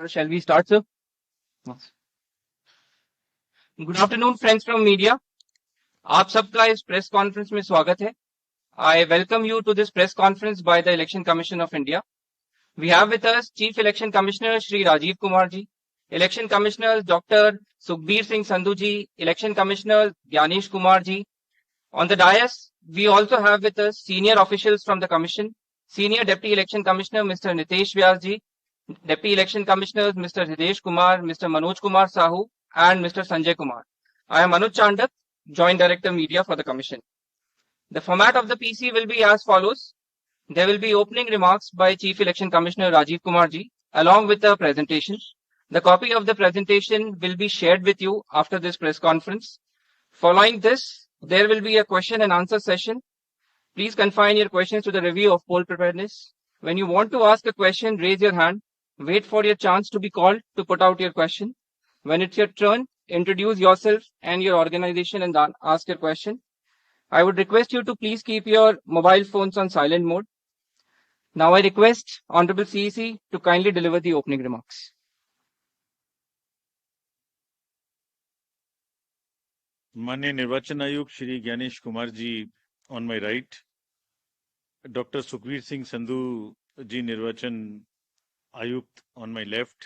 So shall we start, sir? Yes. Good afternoon, friends from media. आप सबका इस press conference में स्वागत है. I welcome you to this press conference by the Election Commission of India. We have with us Chief Election Commissioner Shri Rajiv Kumar ji, Election Commissioner Dr. Sukhbir Singh Sandhu ji, Election Commissioner Gyanesh Kumar ji. On the dais, we also have with us senior officials from the Commission, Senior Deputy Election Commissioner Mr. Nitesh Vyas ji, Deputy Election Commissioners Mr. Hitesh Kumar, Mr. Manoj Kumar Sahu, and Mr. Sanjay Kumar. I am Anuj Chandak, Joint Director Media for the Commission. The format of the PC will be as follows. There will be opening remarks by Chief Election Commissioner Rajiv Kumar ji, along with a presentation. The copy of the presentation will be shared with you after this press conference. Following this, there will be a question and answer session. Please confine your questions to the review of poll preparedness. When you want to ask a question, raise your hand. Wait for your chance to be called to put out your question. When it's your turn, introduce yourself and your organization and ask your question. I would request you to please keep your mobile phones on silent mode. Now I request Honorable CEC to kindly deliver the opening remarks. माननीय निर्वाचन आयुक्त Shri Gyanesh Kumar ji on my right, doctor Sukhbir Singh Sandhu ji निर्वाचन आयुक्त on my left,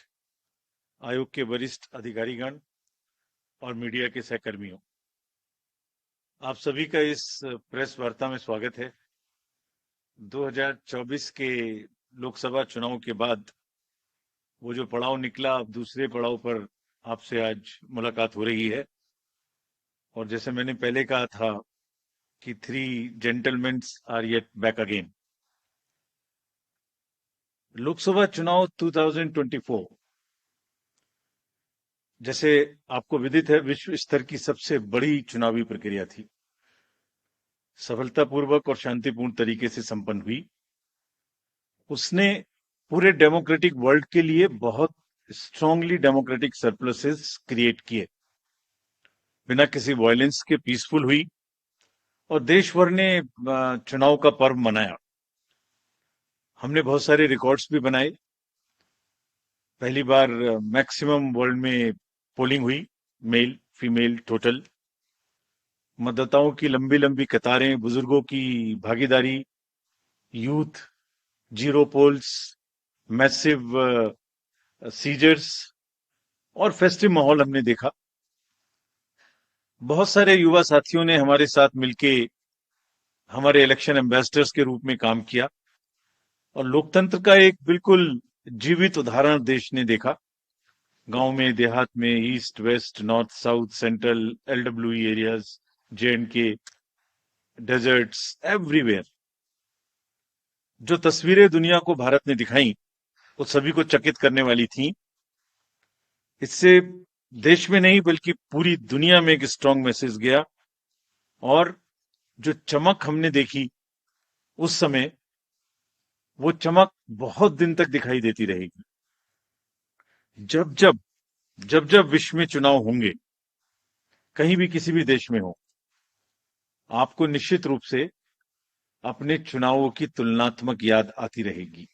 आयोग के वरिष्ठ अधिकारीगण और मीडिया के सहकर्मियों, आप सभी का इस प्रेस वार्ता में स्वागत है. 2024 के लोकसभा चुनाव के बाद वो जो पड़ाव निकला, अब दूसरे पड़ाव पर आपसे आज मुलाकात हो रही है. और जैसे मैंने पहले कहा था कि 3 gentleman are yet back again. Lok Sabha चुनाव 2024 जैसे आपको विदित है, विश्व स्तर की सबसे बड़ी चुनावी प्रक्रिया थी. सफलतापूर्वक और शांतिपूर्ण तरीके से संपन्न हुई. उसने पूरे डेमोक्रेटिक वर्ल्ड के लिए बहुत स्ट्रांगली डेमोक्रेटिक सरप्लसेस क्रिएट किए. बिना किसी वायलेंस के पीसफुल हुई और देश भर ने चुनाव का पर्व मनाया. हमने बहुत सारे रिकॉर्ड्स भी बनाए. पहली बार मैक्सिमम वर्ल्ड में पोलिंग हुई, मेल फीमेल टोटल. मतदाताओं की लंबी लंबी कतारें, बुजुर्गों की भागीदारी, youth, zero polls, massive seizures और फेस्टिव माहौल हमने देखा. बहुत सारे युवा साथियों ने हमारे साथ मिलके हमारे इलेक्शन एम्बेसडर्स के रूप में काम किया और लोकतंत्र का एक बिल्कुल जीवित उदाहरण देश ने देखा. गांव में, देहात में, east, west, north, south, central, LWE areas, J&K, deserts, everywhere. जो तस्वीरें दुनिया को भारत ने दिखाई वो सभी को चकित करने वाली थी. इससे देश में नहीं बल्कि पूरी दुनिया में एक स्ट्रांग मैसेज गया. और जो चमक हमने देखी उस समय, वो चमक बहुत दिन तक दिखाई देती रहेगी. जब जब विश्व में चुनाव होंगे, कहीं भी किसी भी देश में हो, आपको निश्चित रूप से अपने चुनावों की तुलनात्मक याद आती रहेगी.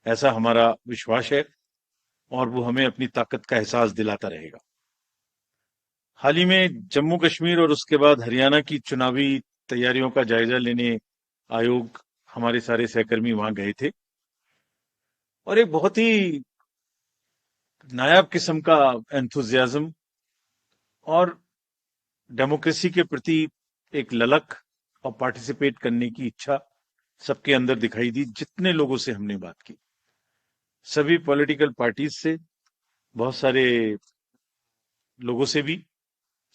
ऐसा हमारा विश्वास है और वो हमें अपनी ताकत का एहसास दिलाता रहेगा. हाल ही में जम्मू कश्मीर और उसके बाद हरियाणा की चुनावी तैयारियों का जायजा लेने आयोग, हमारे सारे सहकर्मी वहां गए थे और एक बहुत ही नायाब किस्म का एंथुजियाज्म और डेमोक्रेसी के प्रति एक ललक और पार्टिसिपेट करने की इच्छा सबके अंदर दिखाई दी. जितने लोगों से हमने बात की, सभी पॉलिटिकल पार्टीज से, बहुत सारे लोगों से भी,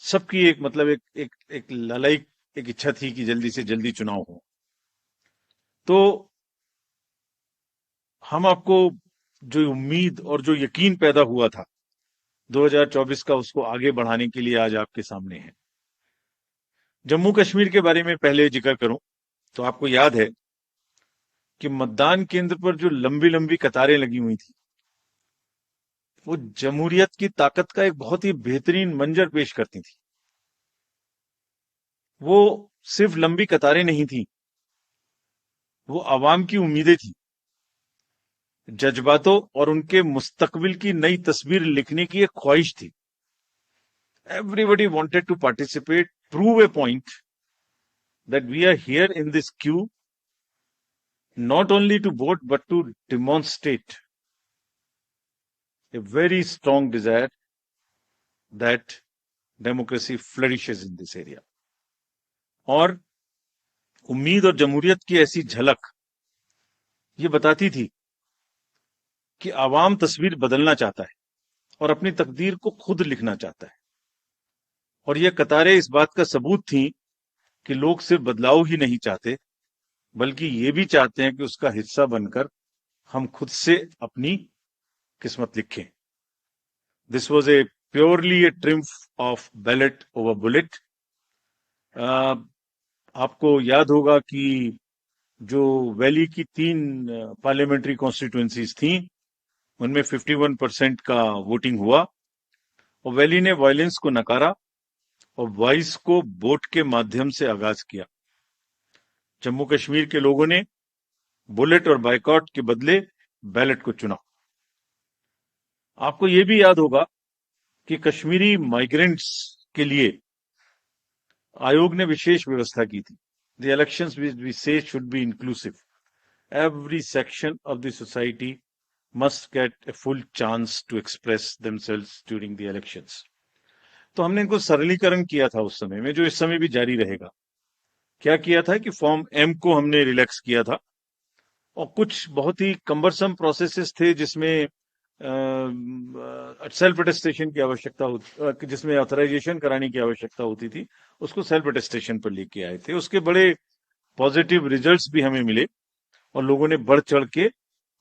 सबकी एक मतलब एक ललायक एक इच्छा थी कि जल्दी से जल्दी चुनाव हो. तो हम आपको जो उम्मीद और जो यकीन पैदा हुआ था 2024 का, उसको आगे बढ़ाने के लिए आज आपके सामने है. जम्मू कश्मीर के बारे में पहले जिक्र करूं तो आपको याद है कि मतदान केंद्र पर जो लंबी लंबी कतारें लगी हुई थी, वो जमहूरियत की ताकत का एक बहुत ही बेहतरीन मंजर पेश करती थी. वो सिर्फ लंबी कतारें नहीं थी, वो आवाम की उम्मीदें थी. जज्बातों और उनके मुस्तकबिल की नई तस्वीर लिखने की एक ख्वाहिश थी। Everybody wanted to participate, prove a point that we are here in this queue not only to vote but to demonstrate a very strong desire that democracy flourishes in this area. और उम्मीद और जमहूरियत की ऐसी झलक ये बताती थी कि आवाम तस्वीर बदलना चाहता है और अपनी तकदीर को खुद लिखना चाहता है। और ये कतारें इस बात का सबूत थी कि लोग सिर्फ बदलाव ही नहीं चाहते बल्कि ये भी चाहते हैं कि उसका हिस्सा बनकर हम खुद से अपनी किस्मत लिखें। This was a purely A triumph of ballot over bullet. आपको याद होगा कि जो वैली की 3 पार्लियामेंट्री कॉन्स्टिट्यूएंसीज थी उनमें 51% का वोटिंग हुआ और वैली ने वायलेंस को नकारा और वॉइस को वोट के माध्यम से आगाज किया। जम्मू कश्मीर के लोगों ने बुलेट और बाइकॉट के बदले बैलेट को चुना। आपको यह भी याद होगा कि कश्मीरी माइग्रेंट्स के लिए आयोग ने विशेष व्यवस्था की थी। The elections we say should be inclusive. Every section of the society must get a full chance to express themselves during the elections. तो हमने इनको सरलीकरण किया था उस समय में, जो इस समय भी जारी रहेगा। क्या किया था कि फॉर्म एम को हमने रिलैक्स किया था और कुछ बहुत ही कम्बरसम प्रोसेसेस थे जिसमें सेल्फ अटेस्टेशन की आवश्यकता होती, जिसमें ऑथराइजेशन कराने की आवश्यकता होती थी, उसको सेल्फ अटेस्टेशन पर लेके आए थे। उसके बड़े पॉजिटिव रिजल्ट्स भी हमें मिले और लोगों ने बढ़ चढ़ के,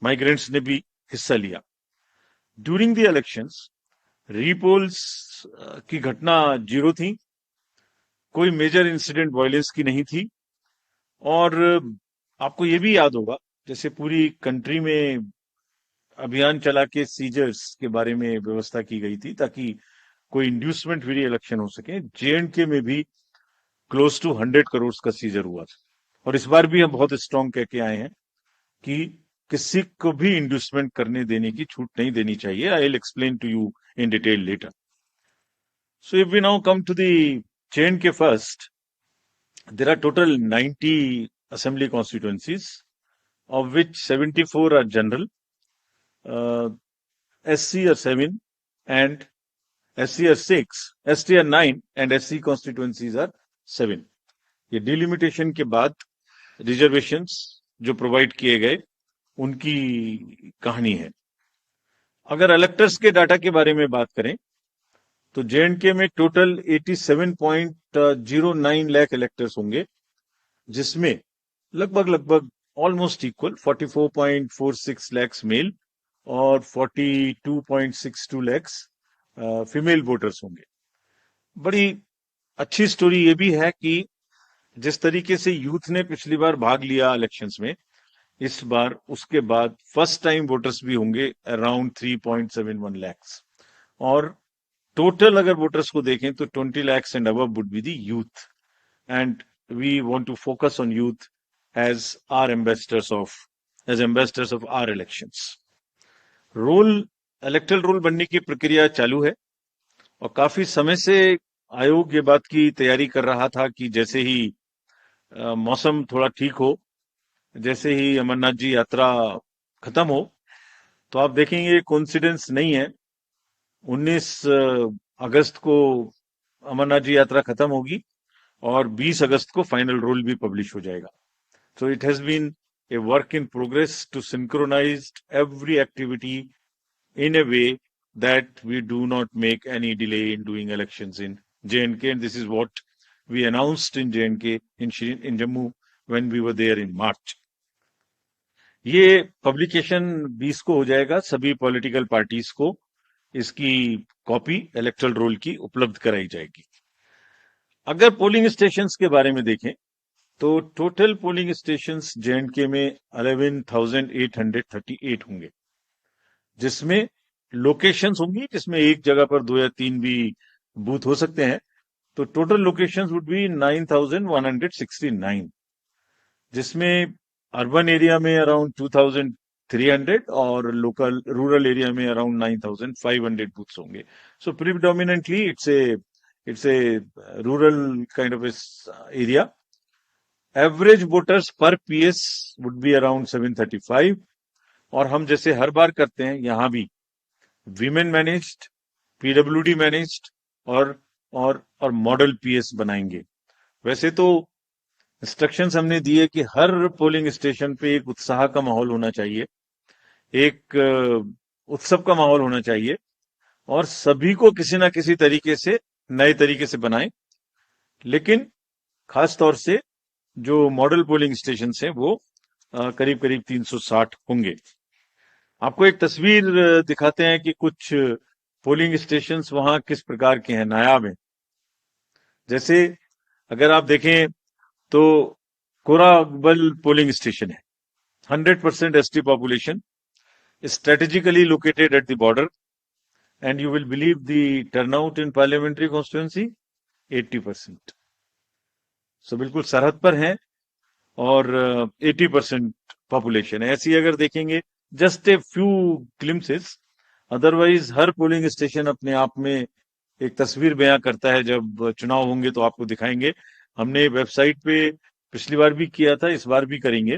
माइग्रेंट्स ने भी हिस्सा लिया। ड्यूरिंग द इलेक्शंस रीपोल्स की घटना 0 थी, कोई मेजर इंसिडेंट वायलेंस की नहीं थी। और आपको ये भी याद होगा जैसे पूरी कंट्री में अभियान चला के सीजर्स के बारे में व्यवस्था की गई थी ताकि कोई इंड्यूसमेंट फ्री इलेक्शन हो सके। JNK में भी क्लोज टू 100 करोड़ का सीजर हुआ था और इस बार भी हम बहुत स्ट्रॉन्ग कह के आए हैं कि किसी को भी इंड्यूसमेंट करने देने की छूट नहीं देनी चाहिए। I will explain to you in detail later. So if we now come to the JNK first, there are total 90 assembly constituencies, of which 74 are general, SC are 7 and SC are 6, ST are 9 and SC constituencies are 7. ये delimitation के बाद reservations जो provide किए गए उनकी कहानी है। अगर इलेक्टर्स के डाटा के बारे में बात करें तो JNK में टोटल 87.09 लाख इलेक्टर्स होंगे, जिसमें लगभग ऑलमोस्ट इक्वल 44.46 लाख मेल और 42.62 लाख फीमेल वोटर्स होंगे। बड़ी अच्छी स्टोरी ये भी है कि जिस तरीके से यूथ ने पिछली बार भाग लिया इलेक्शंस में, इस बार उसके बाद फर्स्ट टाइम वोटर्स भी होंगे अराउंड 3.71 लाख। और टोटल अगर वोटर्स को देखें तो 20 lakhs and above would be the youth, and we want to focus on youth as our ambassadors of our elections. Electoral roll बनने की प्रक्रिया चालू है और काफी समय से आयोग ये बात की तैयारी कर रहा था कि जैसे ही मौसम थोड़ा ठीक हो, जैसे ही अमरनाथ जी यात्रा खत्म हो, तो आप देखेंगे कोइंसिडेंस नहीं है, 19 अगस्त को अमरनाथ जी यात्रा खत्म होगी और 20 अगस्त को फाइनल रोल भी पब्लिश हो जाएगा। So it has been a work in progress to synchronise every activity in a way that we do not make any delay in doing elections in JNK, and this is what we announced in JNK in Jammu when we were there in March. ये publication 20 को हो जाएगा, सभी political parties को इसकी copy electoral role की उपलब्ध कराई जाएगी। अगर पोलिंग स्टेशंस के बारे में देखें तो टोटल पोलिंग स्टेशंस JNK में 11,838 होंगे, जिसमें लोकेशंस होंगी जिसमें एक जगह पर 2 या 3 भी बूथ हो सकते हैं। तो टोटल लोकेशंस वुड बी 9,169, जिसमें अर्बन एरिया में अराउंड 300 और लोकल रूरल एरिया में अराउंड 9,500 बूथ्स होंगे. So predominantly it's a rural kind of area. Average voters per PS would be around 735. और हम जैसे हर बार करते हैं यहां भी वीमेन मैनेज्ड, पीडब्ल्यूडी मैनेज्ड और मॉडल पीएस बनाएंगे. वैसे तो इंस्ट्रक्शंस हमने दिए कि हर पोलिंग स्टेशन पे एक उत्साह का माहौल होना चाहिए, एक उत्सव का माहौल होना चाहिए और सभी को किसी ना किसी तरीके से नए तरीके से बनाएं. लेकिन खास तौर से जो मॉडल पोलिंग स्टेशन हैं वो करीब करीब 360 होंगे. आपको एक तस्वीर दिखाते हैं कि कुछ पोलिंग स्टेशंस वहां किस प्रकार के हैं, नायाब हैं. जैसे अगर आप देखें तो कोराबल पोलिंग स्टेशन है, 100% ST population, strategically located at the border, and you will believe the turnout in parliamentary constituency 80%. So बिल्कुल सरहद पर हैं और 80% पॉपुलेशन है. ऐसी अगर देखेंगे just a few glimpses, otherwise her polling station अपने आप में एक तस्वीर बयां करता है. जब चुनाव होंगे तो आपको दिखाएंगे. हमने वेबसाइट पे पिछली बार भी किया था, इस बार भी करेंगे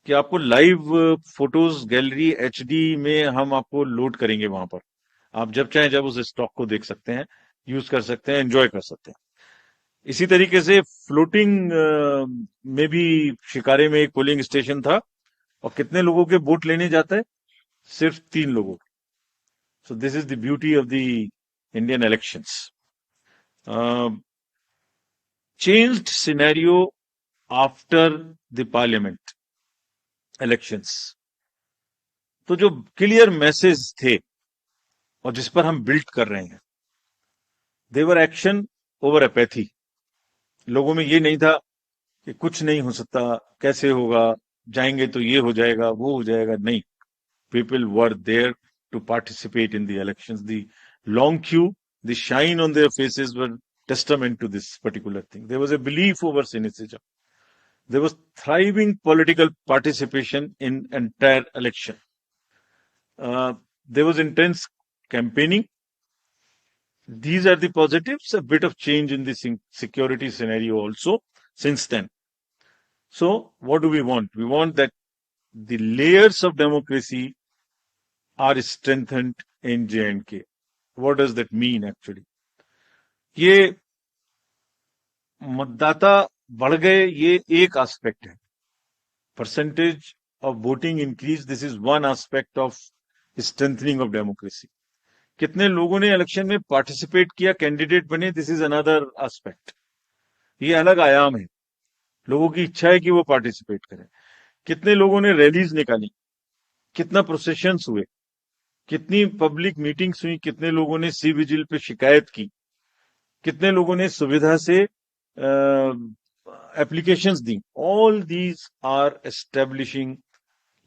कि आपको लाइव फोटोज गैलरी एचडी में हम आपको लोड करेंगे. वहां पर आप जब चाहें जब उस स्टॉक को देख सकते हैं, यूज कर सकते हैं, एंजॉय कर सकते हैं. इसी तरीके से फ्लोटिंग में भी शिकारे में एक पोलिंग स्टेशन था और कितने लोगों के वोट लेने जाता है? सिर्फ 3 लोगों. So this is the beauty of the Indian elections. Changed scenario after the parliament elections. तो जो क्लियर मैसेज थे और जिस पर हम बिल्ड कर रहे हैं, देवर एक्शन ओवर एपैथी. लोगों में ये नहीं था कि कुछ नहीं हो सकता, कैसे होगा, जाएंगे तो ये हो जाएगा, वो हो जाएगा. नहीं, people were there to participate in the elections. The long queue, the shine on their faces were testament to this particular thing. There was a belief over cynicism. There was thriving political participation in entire election. There was intense campaigning. These are the positives. A bit of change in the security scenario also since then. So what do we want? We want that the layers of democracy are strengthened in J&K. What does that mean actually? ये मतदाता बढ़ गए, ये एक aspect है. Percentage of voting increase, this is one aspect of strengthening of democracy. कितने लोगों ने इलेक्शन में पार्टिसिपेट किया, कैंडिडेट बने, दिस इज अनदर एस्पेक्ट. ये अलग आयाम है. लोगों की इच्छा है कि वो पार्टिसिपेट करें. कितने लोगों ने रैलीज निकाली, कितना प्रोसेशंस हुए, कितनी पब्लिक मीटिंग्स हुई, कितने लोगों ने सी विजिल पे शिकायत की, कितने लोगों ने सुविधा से applications the. All these are establishing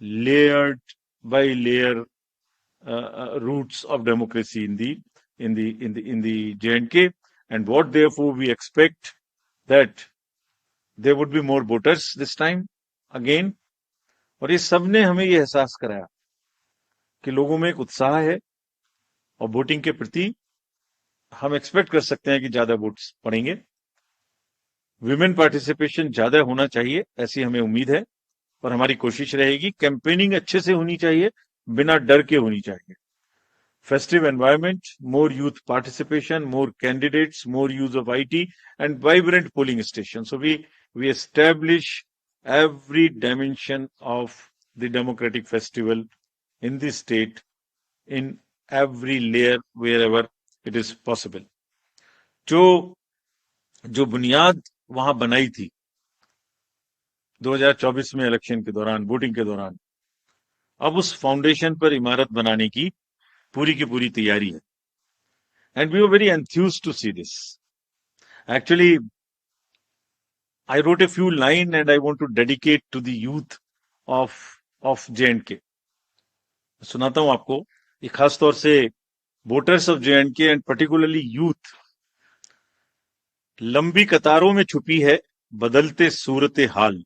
layered by layer roots of democracy in the J&K, and what therefore we expect that there would be more voters this time again. और ये सबने हमें ये एहसास कराया कि लोगों में एक उत्साह है और वोटिंग के प्रति हम एक्सपेक्ट कर सकते हैं कि ज्यादा वोट्स पड़ेंगे. विमेन पार्टिसिपेशन ज्यादा होना चाहिए, ऐसी हमें उम्मीद है और हमारी कोशिश रहेगी. कैंपेनिंग अच्छे से होनी चाहिए, बिना डर के होनी चाहिए. Festive environment, more youth participation, more candidates, more use of IT and vibrant polling stations. So we establish every dimension of the democratic festival in the state in every layer wherever it is possible. जो बुनियाद वहां बनाई थी 2024 में election के दौरान, voting के दौरान, अब उस फाउंडेशन पर इमारत बनाने की पूरी तैयारी है. And we were very enthused to see this. Actually I wrote a few lines and I want to dedicate to the youth of J&K. सुनाता हूं आपको. ये खास तौर से voters of J&K and particularly youth. लंबी कतारों में छुपी है बदलते सूरत हाल,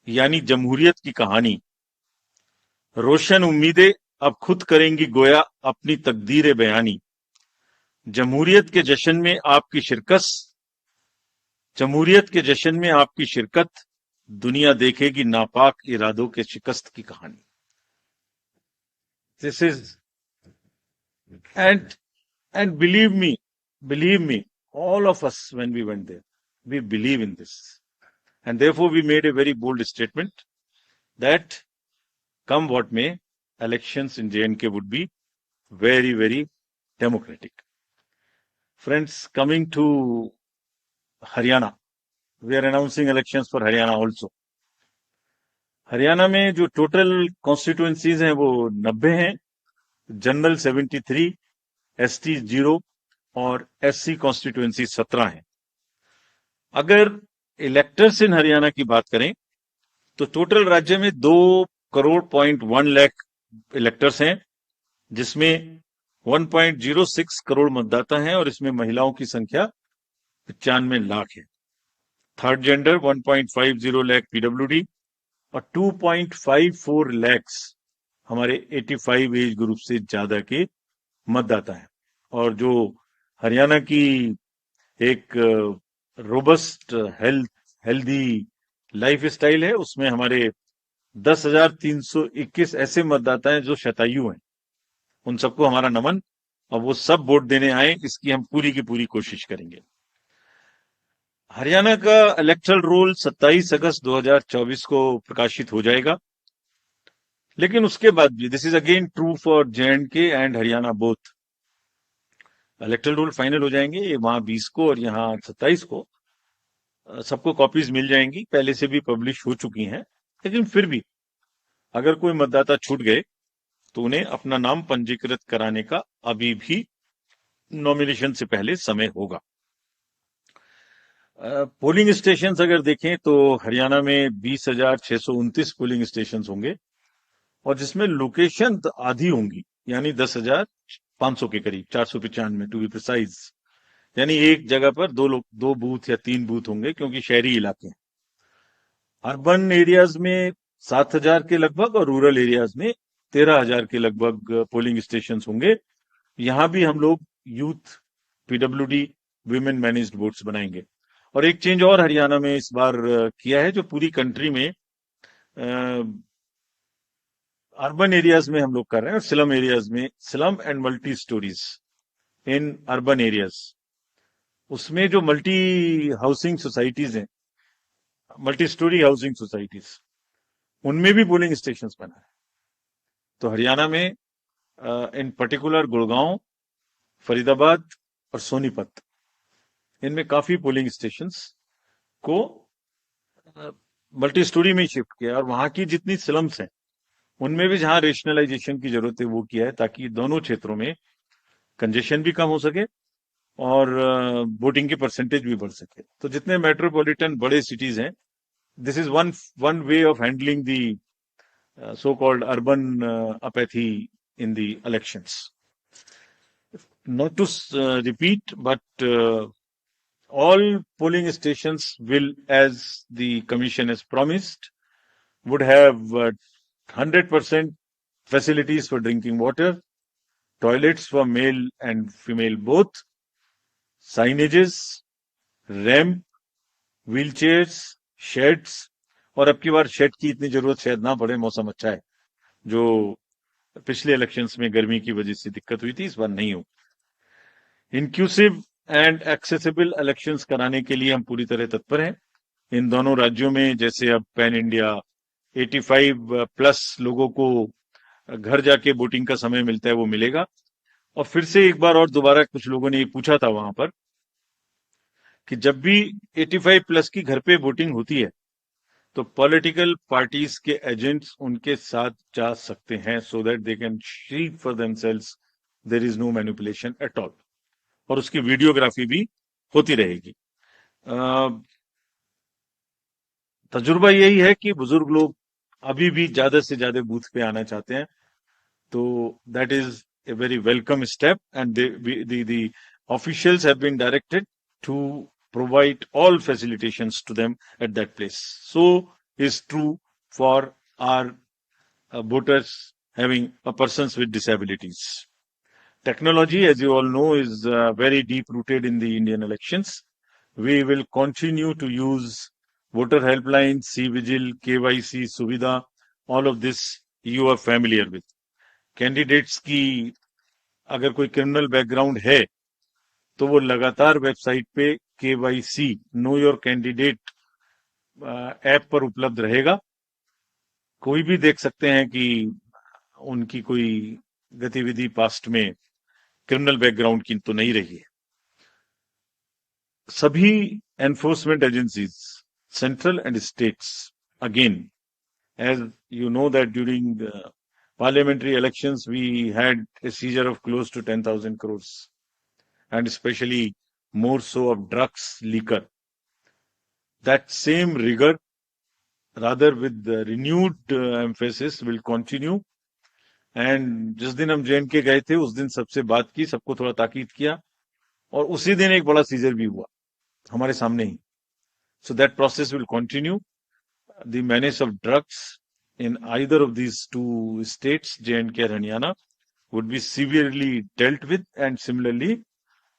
यानी जमहूरियत की कहानी. रोशन उम्मीदें अब खुद करेंगी गोया अपनी तकदीर बयानी। जमहूरियत के जश्न में आपकी शिरकत, जमहूरियत के जश्न में आपकी शिरकत, दुनिया देखेगी नापाक इरादों के शिकस्त की कहानी। This is and believe me, all of us when we went there, we believe in this, and therefore we made a very bold statement that come what may, elections in J&K would be very, very democratic. Friends, coming to Haryana, we are announcing elections for Haryana also. Haryana में जो total constituencies हैं वो 90 हैं, general 73, ST 0 और SC constituency 17 हैं। अगर electors इन हरियाणा की बात करें तो टोटल राज्य में 2.1 लाख इलेक्टर्स हैं, जिसमें 1.06 करोड़ मतदाता हैं और इसमें महिलाओं की संख्या 95 लाख है। थर्ड जेंडर 1.50 लाख पीडब्ल्यूडी और 2.54 लैक्स हमारे 85 एज ग्रुप से ज्यादा के मतदाता हैं। और जो हरियाणा की एक रोबस्ट हेल्दी लाइफ स्टाइल है, उसमें हमारे 10,321 ऐसे मतदाता हैं जो शतायु हैं। उन सबको हमारा नमन, और वो सब वोट देने आए, इसकी हम पूरी की पूरी कोशिश करेंगे। हरियाणा का इलेक्टरल रोल 27 अगस्त 2024 को प्रकाशित हो जाएगा, लेकिन उसके बाद भी this is again true for J&K and Haryana both. Electoral roll final हो जाएंगे, वहां 20 को और यहाँ 27 को। सबको कॉपीज मिल जाएंगी, पहले से भी पब्लिश हो चुकी हैं, लेकिन फिर भी अगर कोई मतदाता छूट गए तो उन्हें अपना नाम पंजीकृत कराने का अभी भी नॉमिनेशन से पहले समय होगा। पोलिंग स्टेशन अगर देखें तो हरियाणा में 20,629 पोलिंग स्टेशन होंगे, और जिसमें लोकेशन आधी होंगी, यानी 10,500 के करीब, 495 टू बी प्रिसाइज। यानी एक जगह पर दो बूथ या 3 बूथ होंगे, क्योंकि शहरी इलाके हैं। अर्बन एरियाज में 7,000 के लगभग और रूरल एरियाज में 13,000 के लगभग पोलिंग स्टेशन होंगे। यहां भी हम लोग youth PWD women managed votes बनाएंगे। और एक चेंज और हरियाणा में इस बार किया है, जो पूरी कंट्री में अर्बन एरियाज में हम लोग कर रहे हैं, और स्लम एरियाज में, slum and multi stories in urban areas, उसमें जो मल्टी हाउसिंग सोसाइटीज हैं, मल्टी स्टोरी हाउसिंग सोसाइटीज, उनमें भी पोलिंग स्टेशन बना है। तो हरियाणा में इन पर्टिकुलर गुड़गांव, फरीदाबाद और सोनीपत, इनमें काफी पोलिंग स्टेशंस को मल्टी स्टोरी में शिफ्ट किया, और वहां की जितनी स्लम्स हैं उनमें भी जहां रेशनलाइजेशन की जरूरत है वो किया है, ताकि दोनों क्षेत्रों में कंजेशन भी कम हो सके और वोटिंग की परसेंटेज भी बढ़ सके। तो जितने मेट्रोपॉलिटन बड़े सिटीज हैं, this is one way of handling the so called urban apathy in the elections. Not to repeat, but all polling stations will, as the commission has promised, would have 100% facilities for drinking water, toilets for male and female both, signages, ramp, wheelchairs, sheds, और अब की बार shade की इतनी जरूरत शायद ना पड़े, मौसम अच्छा है। जो पिछले इलेक्शंस में गर्मी की वजह से दिक्कत हुई थी, इस बार नहीं हो। इंक्लूसिव एंड एक्सेसिबल इलेक्शंस कराने के लिए हम पूरी तरह तत्पर हैं। इन दोनों राज्यों में जैसे अब पैन इंडिया 85 प्लस लोगों को घर जाके वोटिंग का समय मिलता है, वो मिलेगा। और फिर से एक बार और दोबारा कुछ लोगों ने ये पूछा था वहां पर कि जब भी 85 प्लस की घर पे वोटिंग होती है तो पॉलिटिकल पार्टीज के एजेंट्स उनके साथ जा सकते हैं, so that they can see for themselves there is no manipulation at all, और उसकी वीडियोग्राफी भी होती रहेगी। तजुर्बा यही है कि बुजुर्ग लोग अभी भी ज्यादा से ज्यादा बूथ पे आना चाहते हैं, तो that is a very welcome step, and the officials have been directed to provide all facilitations to them at that place. So is true for our voters having persons with disabilities. Technology, as you all know, is very deep rooted in the Indian elections. We will continue to use voter helplines, C-Vigil, KYC, Suvidha, all of this you are familiar with. Candidates की अगर कोई criminal background है तो वो लगातार website पे KYC know your candidate app पर उपलब्ध रहेगा. कोई भी देख सकते हैं कि उनकी कोई गतिविधि पास्ट में क्रिमिनल बैकग्राउंड की तो नहीं रही है. सभी enforcement agencies, central and states, again as you know that during the parliamentary elections we had a seizure of close to 10,000 crores, and especially more so of drugs, liquor. That same rigor, rather with the renewed emphasis, will continue. And जिस दिन हम JNK गए थे उस दिन सबसे बात की, सबको थोड़ा ताकीद किया, और उसी दिन एक बड़ा सीजर भी हुआ हमारे सामने ही. So that process will continue. The menace of drugs in either of these two states, J&K and Haryana, would be severely dealt with, and similarly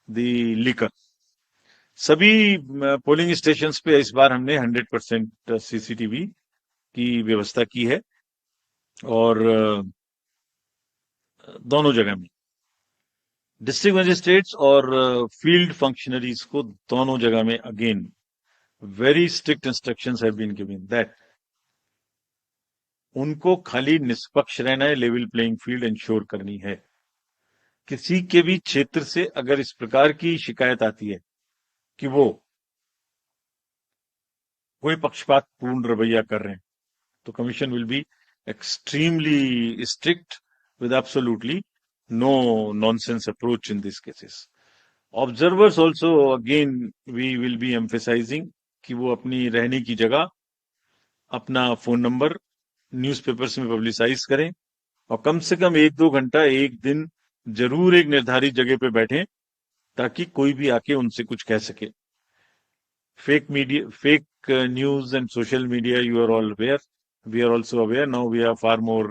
the liquor. सभी पोलिंग स्टेशंस पे इस बार हमने 100% CCTV की व्यवस्था की है, और दोनों जगह में डिस्ट्रिक्ट मजिस्ट्रेट्स और फील्ड फंक्शनरीज को दोनों जगह में again very strict instructions have been given that उनको खाली निष्पक्ष रहना है, लेवल प्लेइंग फील्ड इंश्योर करनी है. किसी के भी क्षेत्र से अगर इस प्रकार की शिकायत आती है कि वो कोई पक्षपातपूर्ण रवैया कर रहे हैं, तो commission will be extremely strict with absolutely no nonsense approach in these cases. Observers also, again, we will be emphasizing कि वो अपनी रहने की जगह, अपना फोन नंबर न्यूज़पेपर्स में पब्लिसाइज करें, और कम से कम 1-2 घंटा एक दिन जरूर एक निर्धारित जगह पे बैठें, ताकि कोई भी आके उनसे कुछ कह सके. Fake media, fake news and social media, you are all aware, we are also aware. Now we are far more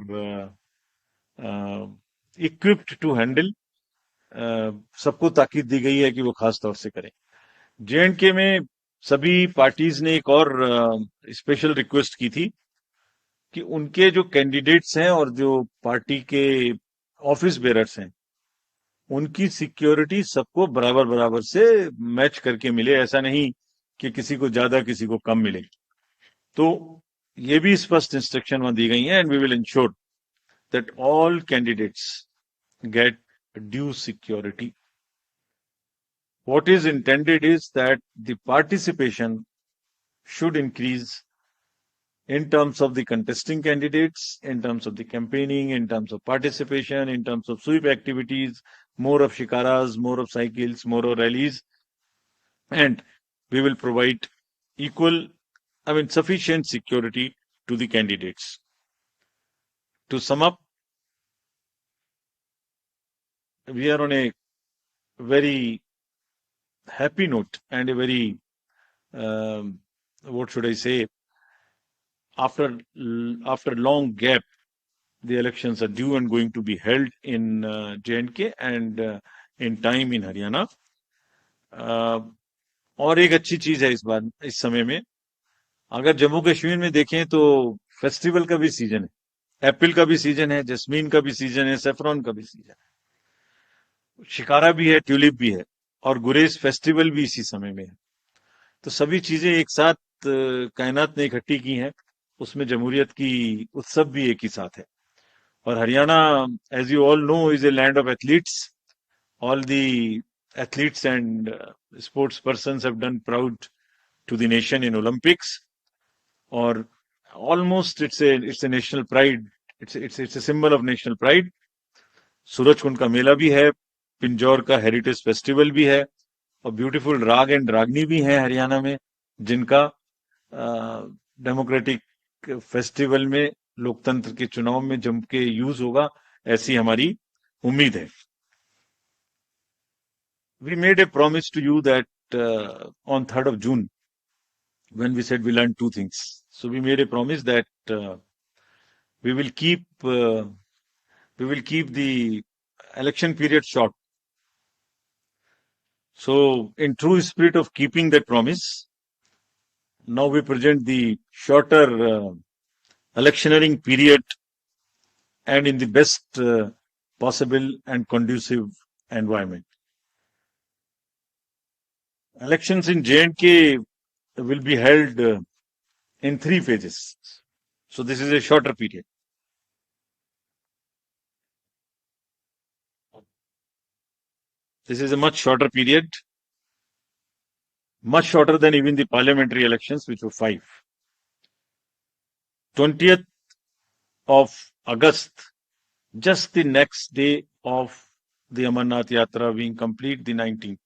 equipped to handle. सबको ताकीद दी गई है कि वो खास तौर से करें. J&K में सभी पार्टीज ने एक और स्पेशल रिक्वेस्ट की थी कि उनके जो कैंडिडेट्स हैं और जो पार्टी के ऑफिस बेरर्स हैं, उनकी सिक्योरिटी सबको बराबर बराबर से मैच करके मिले. ऐसा नहीं कि किसी को ज्यादा किसी को कम मिले. तो ये भी स्पष्ट इंस्ट्रक्शन वहां दी गई हैं, and we will ensure that all candidates get due security. What is intended is that the participation should increase in terms of the contesting candidates, in terms of the campaigning, in terms of participation, in terms of sweep activities, more of shikaras, more of cycles, more of rallies, and we will provide sufficient security to the candidates. To sum up, we are on a very happy note and a very, what should I say, after long gap, the elections are due and going to be held in J&K and in time in Haryana. और एक अच्छी चीज है इस बार, इस समय में, अगर जम्मू कश्मीर में देखें तो फेस्टिवल का भी सीजन है, एप्पल का भी सीजन है, जस्मीन का भी सीजन है, सेफ्रॉन का भी सीजन है, शिकारा भी है, ट्यूलिप भी है, और गुरेज फेस्टिवल भी इसी समय में है. तो सभी चीजें एक साथ कायनात ने इकट्ठी की हैं. उसमें जमहूरियत की उत्सव भी एक ही साथ है. और Haryana, as you all know, is a land of athletes. All the athletes and sports persons have done proud to the nation in Olympics. और almost it's a national pride, it's a symbol of national pride. Surajkund का मेला भी है, पिंजौर का heritage festival भी है, और beautiful राग एंड रागनी भी है हरियाणा में, जिनका डेमोक्रेटिक फेस्टिवल में, लोकतंत्र के चुनाव में जम के यूज होगा, ऐसी हमारी उम्मीद है. We made a promise to you that on 3rd of June, when we said we learned two things. So we made a promise that we will keep the election period short. So, in true spirit of keeping that promise, now we present the shorter electioneering period and in the best possible and conducive environment. Elections in J&K will be held in 3 phases. So this is a shorter period. This is a much shorter period, much shorter than even the parliamentary elections, which were 5. 20th of August, just the next day of the Amarnath Yatra being complete, the 19th,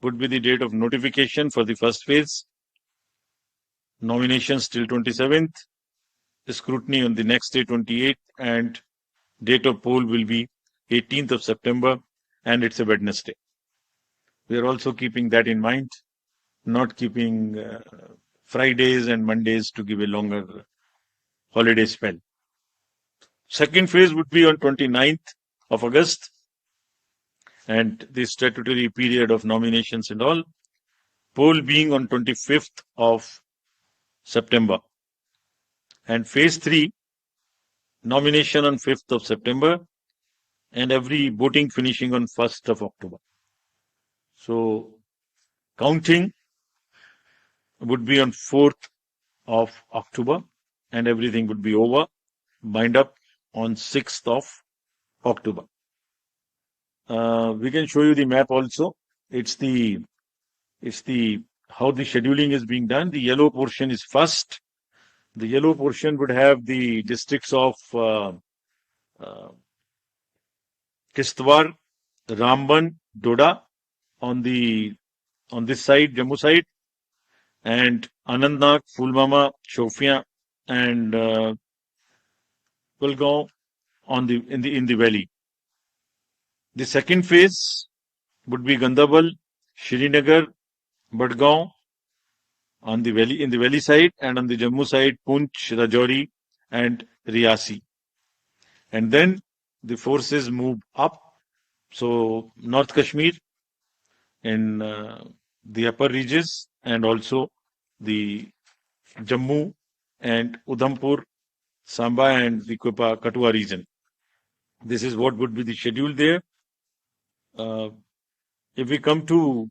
would be the date of notification for the first phase. Nominations till 27th, scrutiny on the next day, 28th, and date of poll will be 18th of September, and it's a Wednesday. We are also keeping that in mind, not keeping Fridays and Mondays to give a longer holiday spell. Second phase would be on 29th of August, and the statutory period of nominations and all, poll being on 25th of September. And phase 3, nomination on 5th of September, and every voting finishing on 1st of October. So, counting would be on 4th of October, and everything would be over, bind up on 6th of October. We can show you the map also. It's the how the scheduling is being done. The yellow portion is first. The yellow portion would have the districts of Kishtwar, Ramban, Doda on this side, Jammu side, and Anantnag, Pulwama, Shopian, and Kulgaon in the valley. The second phase would be Gandarbal, Srinagar, Badgaon on the valley, in the valley side, and on the Jammu side, Poonch, Rajouri, and Riyasi. And then the forces move up. So North Kashmir in the upper reaches, and also the Jammu and Udhampur, Samba and the Kathua region. This is what would be the schedule there. If we come to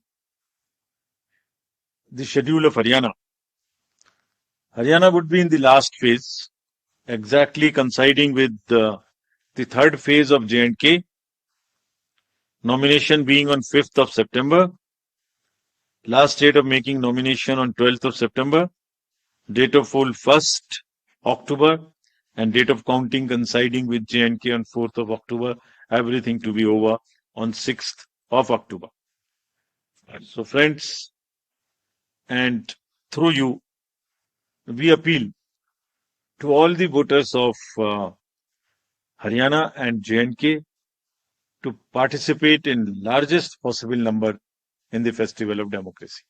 the schedule of Haryana, Haryana would be in the last phase, exactly coinciding with the third phase of J&K. Nomination being on 5th of September. Last date of making nomination on 12th of September. Date of poll 1st October. And date of counting coinciding with J&K on 4th of October. Everything to be over on 6th of October. So friends, and through you, we appeal to all the voters of Haryana and J&K to participate in largest possible number in the festival of democracy.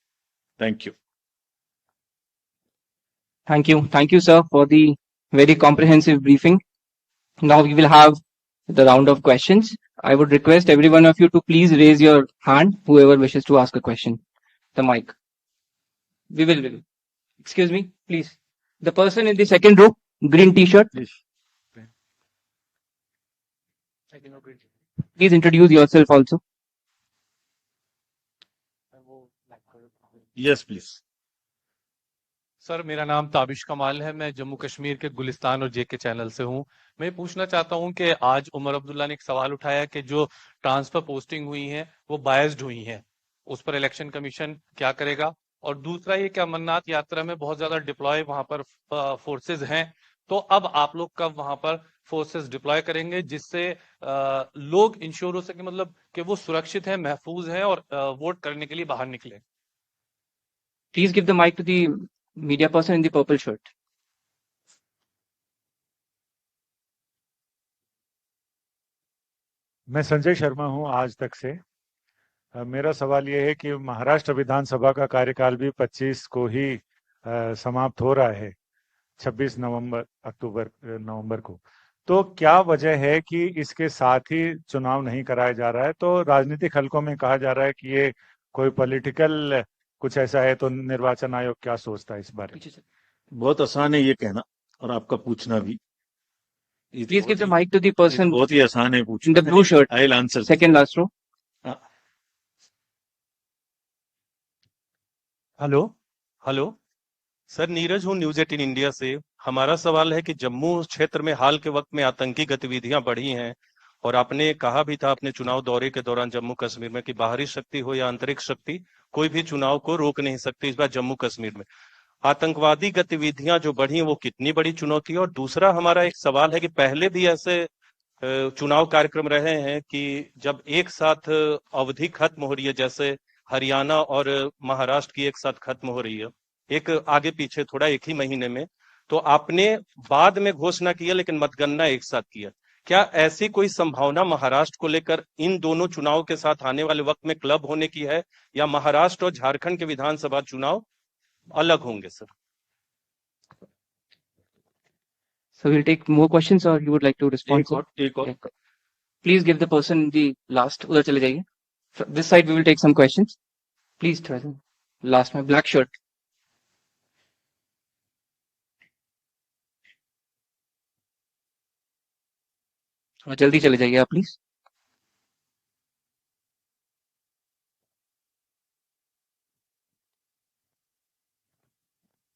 Thank you. Thank you. Thank you, sir, for the very comprehensive briefing. Now we will have the round of questions. I would request every one of you to please raise your hand, whoever wishes to ask a question. The mic. We will. Excuse me, please. The person in the second row, green t-shirt. Please introduce yourself also. Yes, please. Sir मेरा नाम ताबिश कमाल है, मैं जम्मू कश्मीर के गुलिस्तान और जेके channel से हूं। मैं पूछना चाहता हूं कि आज उमर अब्दुल्ला ने एक सवाल उठाया कि जो ट्रांसफर पोस्टिंग हुई है वो बायस्ड हुई है, उस पर इलेक्शन कमीशन क्या करेगा? और दूसरा ये कि अमरनाथ यात्रा में बहुत ज्यादा डिप्लॉय वहां पर फोर्सेस हैं, तो अब आप लोग कब वहां पर फोर्सेस डिप्लॉय करेंगे जिससे लोग इंश्योर हो सके, मतलब कि वो सुरक्षित है, महफूज है और वोट करने के लिए बाहर निकले? Please give the mic to the media person in the purple shirt. मैं संजय शर्मा हूं आज तक से। मेरा सवाल यह है कि महाराष्ट्र विधानसभा का कार्यकाल भी 25 को ही समाप्त हो रहा है, 26 नवंबर को। तो क्या वजह है कि इसके साथ ही चुनाव नहीं कराया जा रहा है? तो राजनीतिक हलकों में कहा जा रहा है कि ये कोई पॉलिटिकल कुछ ऐसा है, तो निर्वाचन आयोग क्या सोचता है इस बारे में? पीछे से। बहुत आसान है ये कहना और आपका पूछना भी। ये Please give बहुत the he mic to the ये तो person बहुत ही आसान है in पूछना। the blue shirt, I will answer. second last row. Hello hello sir, Neeraj हूँ न्यूज 18 इंडिया से। हमारा सवाल है कि जम्मू क्षेत्र में हाल के वक्त में आतंकी गतिविधियां बढ़ी हैं और आपने कहा भी था अपने चुनाव दौरे के दौरान जम्मू कश्मीर में कि बाहरी शक्ति हो या आंतरिक शक्ति, कोई भी चुनाव को रोक नहीं सकती। इस बार जम्मू कश्मीर में आतंकवादी गतिविधियां जो बढ़ी हैं वो कितनी बड़ी चुनौती है? और दूसरा हमारा एक सवाल है कि पहले भी ऐसे चुनाव कार्यक्रम रहे हैं कि जब एक साथ अवधि खत्म हो रही है, जैसे हरियाणा और महाराष्ट्र की एक साथ खत्म हो रही है, एक आगे पीछे थोड़ा एक ही महीने में, तो आपने बाद में घोषणा किया लेकिन मतगणना एक साथ किया। क्या ऐसी कोई संभावना महाराष्ट्र को लेकर इन दोनों चुनाव के साथ आने वाले वक्त में क्लब होने की है, या महाराष्ट्र और झारखंड के विधानसभा चुनाव अलग होंगे sir? So we'll take more questions, or you would like to respond, sir? एक और Yeah. Please give the person the last. उधर चले जाइए. This side we will take some questions. Please थोड़ा सा last में black shirt. थोड़ा जल्दी चले जाइए आप प्लीज.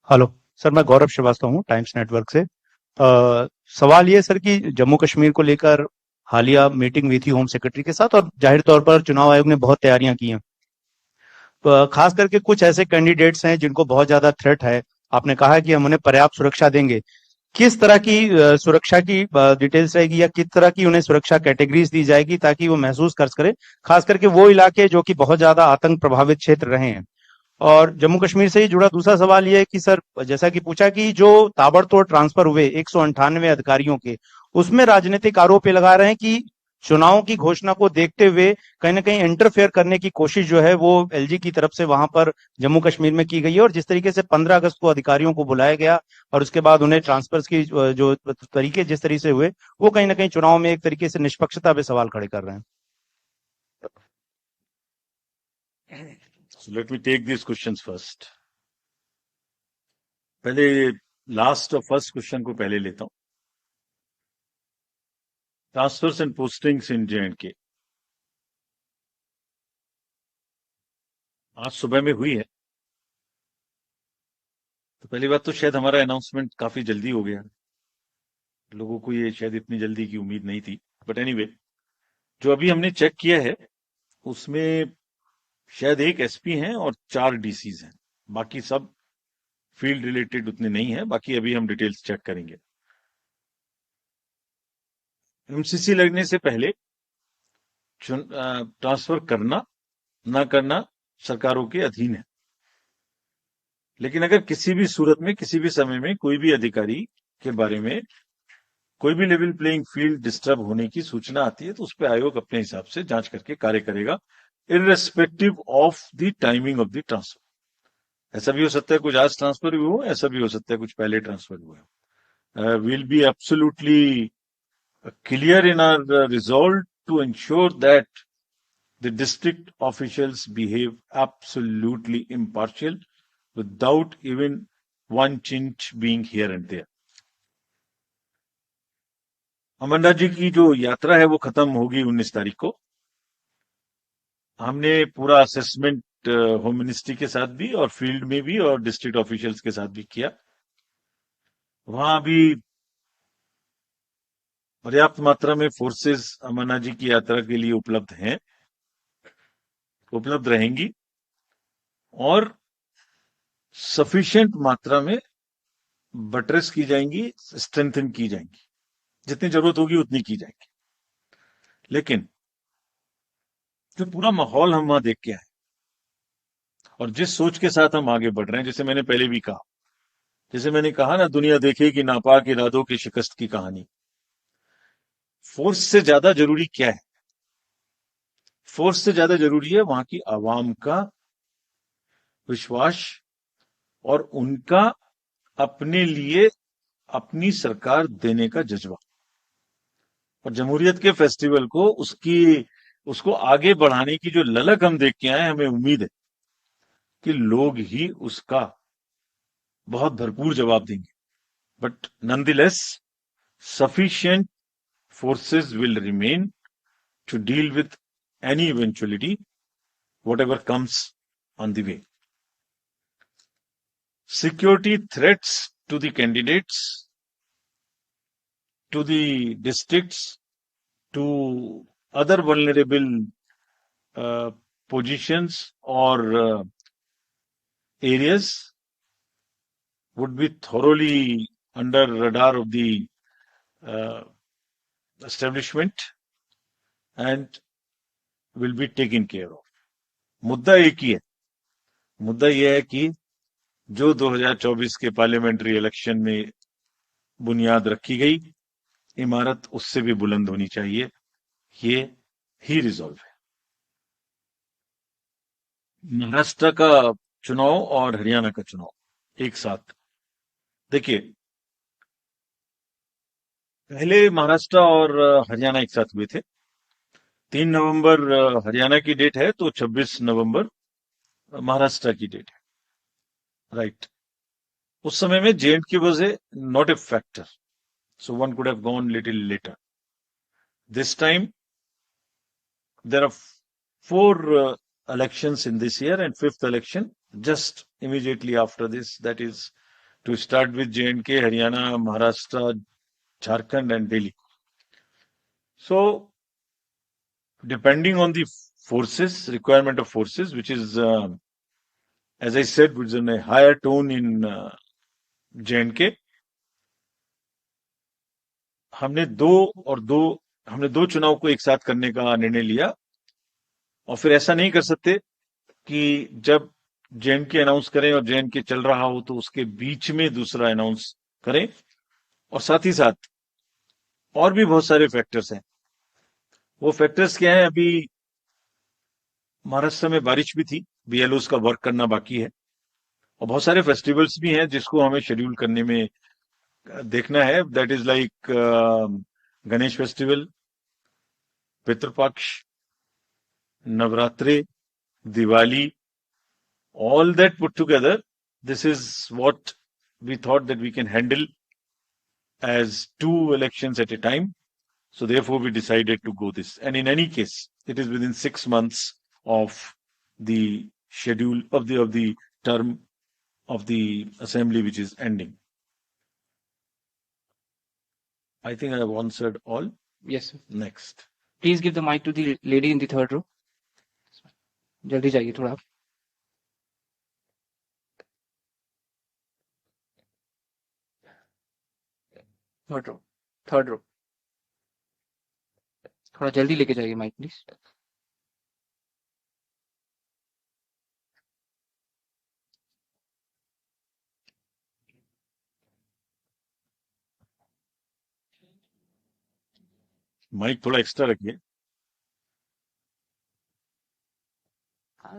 हेलो सर, मैं गौरव श्रीवास्तव हूँ टाइम्स नेटवर्क से। सवाल ये सर कि जम्मू कश्मीर को लेकर हालिया मीटिंग हुई थी होम सेक्रेटरी के साथ, और जाहिर तौर पर चुनाव आयोग ने बहुत तैयारियां की हैं। खास करके कुछ ऐसे कैंडिडेट्स हैं जिनको बहुत ज्यादा थ्रेट है। आपने कहा कि हम उन्हें पर्याप्त सुरक्षा देंगे। किस तरह की सुरक्षा की डिटेल्स रहेगी, या किस तरह की उन्हें सुरक्षा कैटेगरीज दी जाएगी ताकि वो महसूस कर सकें, खास करके वो इलाके जो कि बहुत ज्यादा आतंक प्रभावित क्षेत्र रहे हैं? और जम्मू कश्मीर से ही जुड़ा दूसरा सवाल ये है कि सर, जैसा कि पूछा कि जो ताबड़तोड़ ट्रांसफर हुए 198 अधिकारियों के, उसमें राजनीतिक आरोप ये लगा रहे हैं कि चुनाव की घोषणा को देखते हुए कहीं ना कहीं इंटरफेयर करने की कोशिश जो है वो एलजी की तरफ से वहां पर जम्मू कश्मीर में की गई है। और जिस तरीके से 15 अगस्त को अधिकारियों को बुलाया गया और उसके बाद उन्हें ट्रांसफर की जो तरीके जिस तरीके से हुए, वो कहीं ना कहीं चुनाव में एक तरीके से निष्पक्षता पे सवाल खड़े कर रहे हैं। So let me take these questions first. पहले लास्ट और फर्स्ट क्वेश्चन को पहले लेता हूं। Transfers and postings in J&K आज सुबह में हुई है। तो पहली बात तो शायद हमारा अनाउंसमेंट काफी जल्दी हो गया, लोगों को ये शायद इतनी जल्दी की उम्मीद नहीं थी। बट एनीवे, जो अभी हमने चेक किया है उसमें शायद एक एसपी हैं और 4 डीसीज हैं, बाकी सब फील्ड रिलेटेड उतने नहीं है। बाकी अभी हम डिटेल्स चेक करेंगे। एमसीसी लगने से पहले ट्रांसफर करना ना करना सरकारों के अधीन है, लेकिन अगर किसी भी सूरत में किसी भी समय में कोई भी अधिकारी के बारे में कोई भी लेवल प्लेइंग फील्ड डिस्टर्ब होने की सूचना आती है तो उस पर आयोग अपने हिसाब से जांच करके कार्य करेगा, irrespective of the timing of the transfer. ऐसा भी हो सकता है कुछ आज ट्रांसफर हुए हो, ऐसा भी हो सकता है कुछ पहले ट्रांसफर हुए हो। Will be absolutely clear in our resolve to ensure that the district officials behave absolutely impartial without even one chinch being here and there. Amarnath ji की जो यात्रा है वो खत्म होगी 19 तारीख को। हमने पूरा असेसमेंट होम मिनिस्ट्री के साथ भी और फील्ड में भी और डिस्ट्रिक्ट ऑफिशियल्स के साथ भी किया। वहां भी पर्याप्त मात्रा में फोर्सेस अमरनाथ जी की यात्रा के लिए उपलब्ध हैं, उपलब्ध रहेंगी और सफिशिएंट मात्रा में बटरेस की जाएंगी, स्ट्रेंथन की जाएंगी, जितनी जरूरत होगी उतनी की जाएंगी। लेकिन जो पूरा माहौल हम वहां देख के आए और जिस सोच के साथ हम आगे बढ़ रहे हैं, जैसे मैंने पहले भी कहा, जैसे मैंने कहा ना, दुनिया देखेगी नापाक इरादों की शिकस्त की कहानी। फोर्स से ज्यादा जरूरी क्या है? फोर्स से ज्यादा जरूरी है वहां की आवाम का विश्वास और उनका अपने लिए अपनी सरकार देने का जज्बा, और जमहूरियत के फेस्टिवल को उसको आगे बढ़ाने की जो ललक हम देख के आए, हमें उम्मीद है कि लोग ही उसका बहुत भरपूर जवाब देंगे. But nonetheless sufficient forces will remain to deal with any eventuality, whatever comes on the way. Security threats to the candidates, to the districts, to other vulnerable positions or areas would be thoroughly under radar of the establishment and will be taken care of. मुद्दा एक ही है, मुद्दा यह है कि जो 2024 के parliamentary election में बुनियाद रखी गई, इमारत उससे भी बुलंद होनी चाहिए. ये ही रिजॉल्व है. महाराष्ट्र का चुनाव और हरियाणा का चुनाव एक साथ देखिए. पहले महाराष्ट्र और हरियाणा एक साथ हुए थे. 3 नवंबर हरियाणा की डेट है, तो 26 नवंबर महाराष्ट्र की डेट है. राइट. उस समय में J&K was not a factor, so one could have gone little later. This time there are 4 elections in this year, and 5th election just immediately after this, that is to start with J&K, Haryana, Maharashtra, Jharkhand and Delhi. So depending on the forces, requirement of forces, which is as I said, which is in a higher tone in J&K, हमने दो चुनाव को एक साथ करने का निर्णय लिया. और फिर ऐसा नहीं कर सकते कि जब J&K अनाउंस करें और J&K चल रहा हो तो उसके बीच में दूसरा अनाउंस करें. और साथ ही साथ और भी बहुत सारे फैक्टर्स हैं. वो फैक्टर्स क्या है? अभी महाराष्ट्र में बारिश भी थी, BLOs का वर्क करना बाकी है, और बहुत सारे फेस्टिवल्स भी हैं जिसको हमें शेड्यूल करने में देखना है. That is like Ganesh festival, Pitru Paksha, Navratri, Diwali, all that put together, this is what we thought that we can handle as 2 elections at a time. So therefore we decided to go this. And in any case, it is within 6 months of the schedule of the term of the assembly, which is ending. I think I have answered all. Yes, sir. Next. Please give the mic to the lady in the 3rd row. जल्दी जाइए थोड़ा. Third row थोड़ा जल्दी लेके जाइए mic please. Mic थोड़ा extra रखिए.